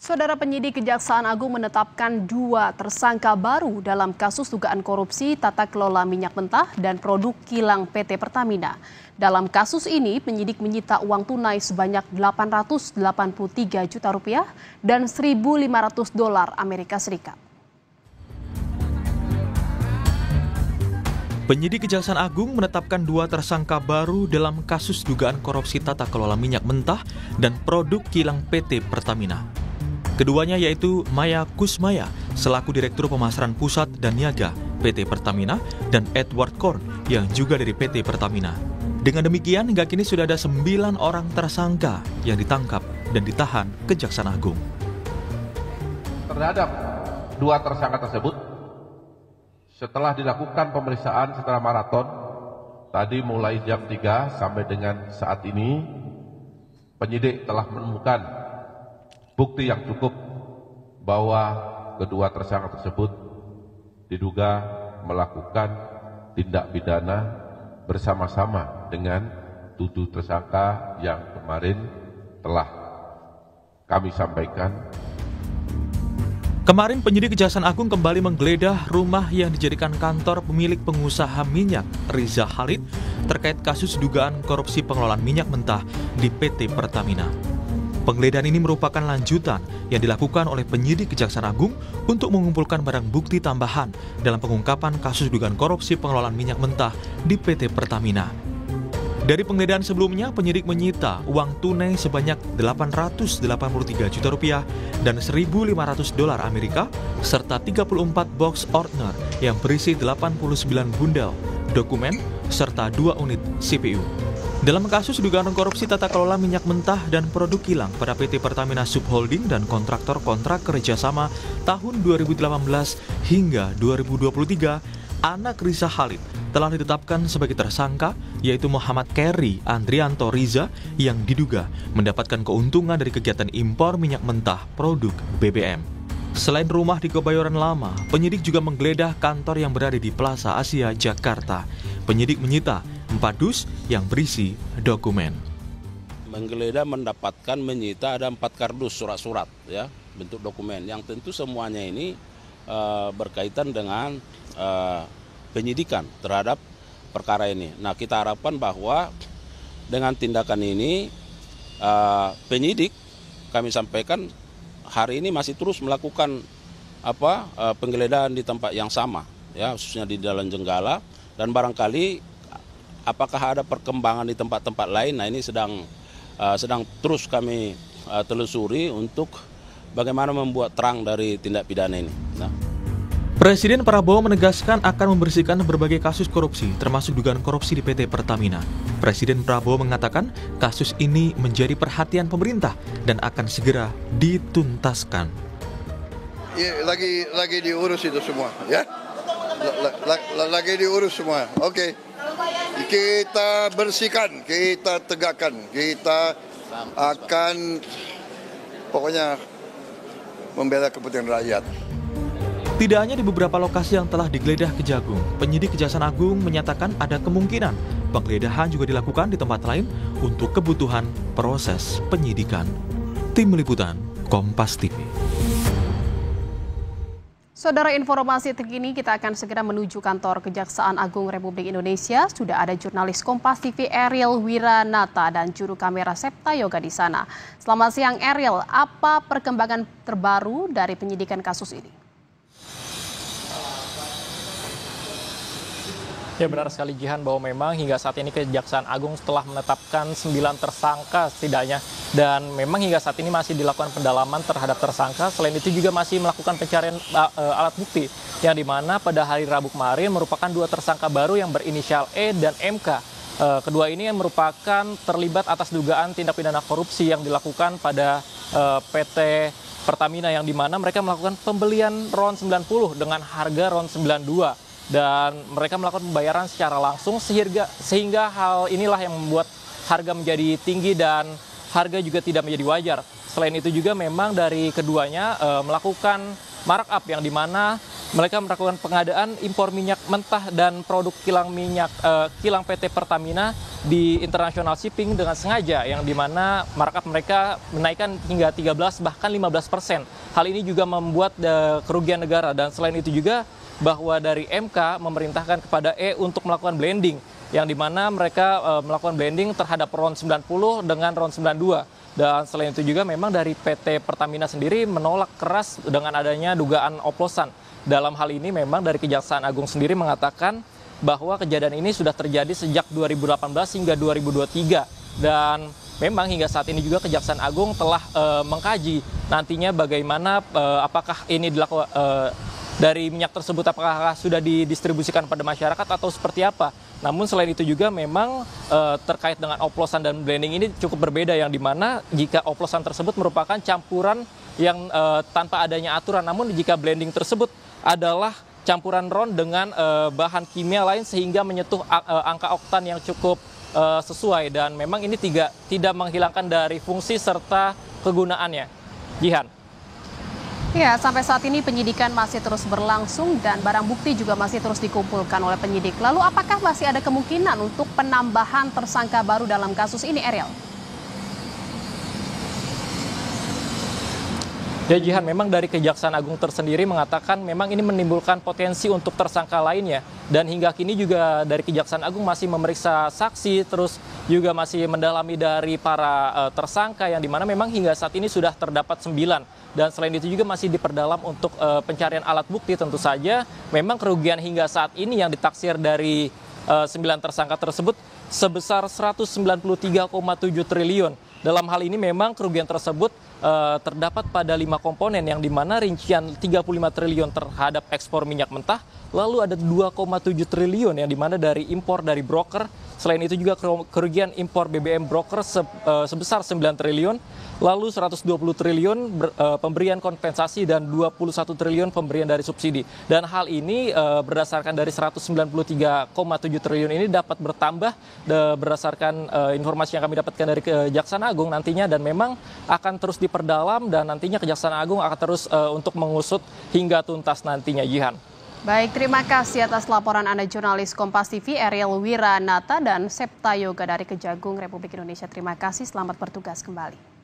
Saudara penyidik Kejaksaan Agung menetapkan 2 tersangka baru dalam kasus dugaan korupsi tata kelola minyak mentah dan produk kilang PT Pertamina. Dalam kasus ini, penyidik menyita uang tunai sebanyak 883 juta rupiah dan 1.500 dolar Amerika Serikat. Penyidik Kejaksaan Agung menetapkan 2 tersangka baru dalam kasus dugaan korupsi tata kelola minyak mentah dan produk kilang PT Pertamina. Keduanya yaitu Maya Kusmaya selaku Direktur Pemasaran Pusat dan Niaga PT Pertamina dan Edward Korn yang juga dari PT Pertamina. Dengan demikian hingga kini sudah ada 9 orang tersangka yang ditangkap dan ditahan Kejaksaan Agung. Terhadap 2 tersangka tersebut, setelah dilakukan pemeriksaan secara maraton, tadi mulai jam 3 sampai dengan saat ini, penyidik telah menemukan bukti yang cukup bahwa kedua tersangka tersebut diduga melakukan tindak pidana bersama-sama dengan 7 tersangka yang kemarin telah kami sampaikan. Kemarin penyidik Kejaksaan Agung kembali menggeledah rumah yang dijadikan kantor pemilik pengusaha minyak Riza Khalid terkait kasus dugaan korupsi pengelolaan minyak mentah di PT Pertamina. Penggeledahan ini merupakan lanjutan yang dilakukan oleh penyidik Kejaksaan Agung untuk mengumpulkan barang bukti tambahan dalam pengungkapan kasus dugaan korupsi pengelolaan minyak mentah di PT Pertamina. Dari penggeledahan sebelumnya, penyidik menyita uang tunai sebanyak 883 juta rupiah dan 1.500 dolar Amerika serta 34 box ordner yang berisi 89 bundel dokumen serta 2 unit CPU. Dalam kasus dugaan korupsi tata kelola minyak mentah dan produk kilang pada PT Pertamina Subholding dan kontraktor kontrak kerjasama tahun 2018 hingga 2023, anak Riza Khalid telah ditetapkan sebagai tersangka, yaitu Muhammad Keri Andrianto Riza yang diduga mendapatkan keuntungan dari kegiatan impor minyak mentah produk BBM. Selain rumah di Kebayoran Lama, penyidik juga menggeledah kantor yang berada di Plaza Asia, Jakarta. Penyidik menyita 4 dus yang berisi dokumen. Menggeledah mendapatkan menyita ada 4 kardus surat-surat ya, bentuk dokumen yang tentu semuanya ini berkaitan dengan penyidikan terhadap perkara ini. Nah, kita harapkan bahwa dengan tindakan ini penyidik kami sampaikan hari ini masih terus melakukan penggeledahan di tempat yang sama ya, khususnya di Jalan Jenggala, dan barangkali apakah ada perkembangan di tempat-tempat lain. Nah, ini sedang terus kami telusuri untuk bagaimana membuat terang dari tindak pidana ini. Nah. Presiden Prabowo menegaskan akan membersihkan berbagai kasus korupsi, termasuk dugaan korupsi di PT Pertamina. Presiden Prabowo mengatakan kasus ini menjadi perhatian pemerintah dan akan segera dituntaskan. Ya, lagi diurus itu semua, ya. Lagi diurus semua. Oke. Kita bersihkan, kita tegakkan, kita akan pokoknya membela kepentingan rakyat. Tidak hanya di beberapa lokasi yang telah digeledah Kejagung, penyidik Kejaksaan Agung menyatakan ada kemungkinan penggeledahan juga dilakukan di tempat lain untuk kebutuhan proses penyidikan. Tim Liputan, Kompas TV. Saudara, informasi terkini kita akan segera menuju kantor Kejaksaan Agung Republik Indonesia. Sudah ada jurnalis Kompas TV Ariel Wiranata dan juru kamera Septa Yoga di sana. Selamat siang Ariel, apa perkembangan terbaru dari penyidikan kasus ini? Ya, benar sekali Jihan bahwa memang hingga saat ini Kejaksaan Agung telah menetapkan 9 tersangka setidaknya, dan memang hingga saat ini masih dilakukan pendalaman terhadap tersangka. Selain itu juga masih melakukan pencarian alat bukti yang dimana pada hari Rabu kemarin merupakan 2 tersangka baru yang berinisial E dan MK. Kedua ini merupakan terlibat atas dugaan tindak pidana korupsi yang dilakukan pada PT Pertamina, yang dimana mereka melakukan pembelian RON 90 dengan harga RON 92. Dan mereka melakukan pembayaran secara langsung sehingga hal inilah yang membuat harga menjadi tinggi dan harga juga tidak menjadi wajar. Selain itu juga memang dari keduanya melakukan markup yang dimana mereka melakukan pengadaan impor minyak mentah dan produk kilang PT Pertamina di international shipping dengan sengaja, yang dimana markup mereka menaikkan hingga 13 bahkan 15%. Hal ini juga membuat kerugian negara, dan selain itu juga bahwa dari MK memerintahkan kepada untuk melakukan blending, yang dimana mereka melakukan blending terhadap RON 90 dengan RON 92. Dan selain itu juga memang dari PT Pertamina sendiri menolak keras dengan adanya dugaan oplosan. Dalam hal ini memang dari Kejaksaan Agung sendiri mengatakan bahwa kejadian ini sudah terjadi sejak 2018 hingga 2023. Dan memang hingga saat ini juga Kejaksaan Agung telah mengkaji nantinya bagaimana apakah ini dilakukan dari minyak tersebut, apakah sudah didistribusikan pada masyarakat atau seperti apa. Namun selain itu juga memang terkait dengan oplosan dan blending ini cukup berbeda, yang dimana jika oplosan tersebut merupakan campuran yang tanpa adanya aturan, namun jika blending tersebut adalah campuran RON dengan bahan kimia lain sehingga menyentuh angka oktan yang cukup sesuai, dan memang ini tidak menghilangkan dari fungsi serta kegunaannya. Jihan. Ya, sampai saat ini penyidikan masih terus berlangsung dan barang bukti juga masih terus dikumpulkan oleh penyidik. Lalu apakah masih ada kemungkinan untuk penambahan tersangka baru dalam kasus ini, Ariel? Ya, Jihan, memang dari Kejaksaan Agung tersendiri mengatakan memang ini menimbulkan potensi untuk tersangka lainnya. Dan hingga kini juga dari Kejaksaan Agung masih memeriksa saksi, terus juga masih mendalami dari para tersangka, yang dimana memang hingga saat ini sudah terdapat 9. Dan selain itu juga masih diperdalam untuk pencarian alat bukti. Tentu saja memang kerugian hingga saat ini yang ditaksir dari 9 tersangka tersebut sebesar 193,7 triliun. Dalam hal ini memang kerugian tersebut terdapat pada 5 komponen, yang dimana rincian 35 triliun terhadap ekspor minyak mentah, lalu ada 2,7 triliun yang dimana dari impor dari broker. Selain itu juga kerugian impor BBM broker sebesar 9 triliun, lalu 120 triliun pemberian kompensasi dan 21 triliun pemberian dari subsidi. Dan hal ini berdasarkan dari 193,7 triliun ini dapat bertambah berdasarkan informasi yang kami dapatkan dari Kejaksaan Agung nantinya, dan memang akan terus diperdalam, dan nantinya Kejaksaan Agung akan terus untuk mengusut hingga tuntas nantinya, Jihan. Baik, terima kasih atas laporan Anda jurnalis Kompas TV Ariel Wiranata dan Septa Yoga dari Kejagung Republik Indonesia. Terima kasih, selamat bertugas kembali.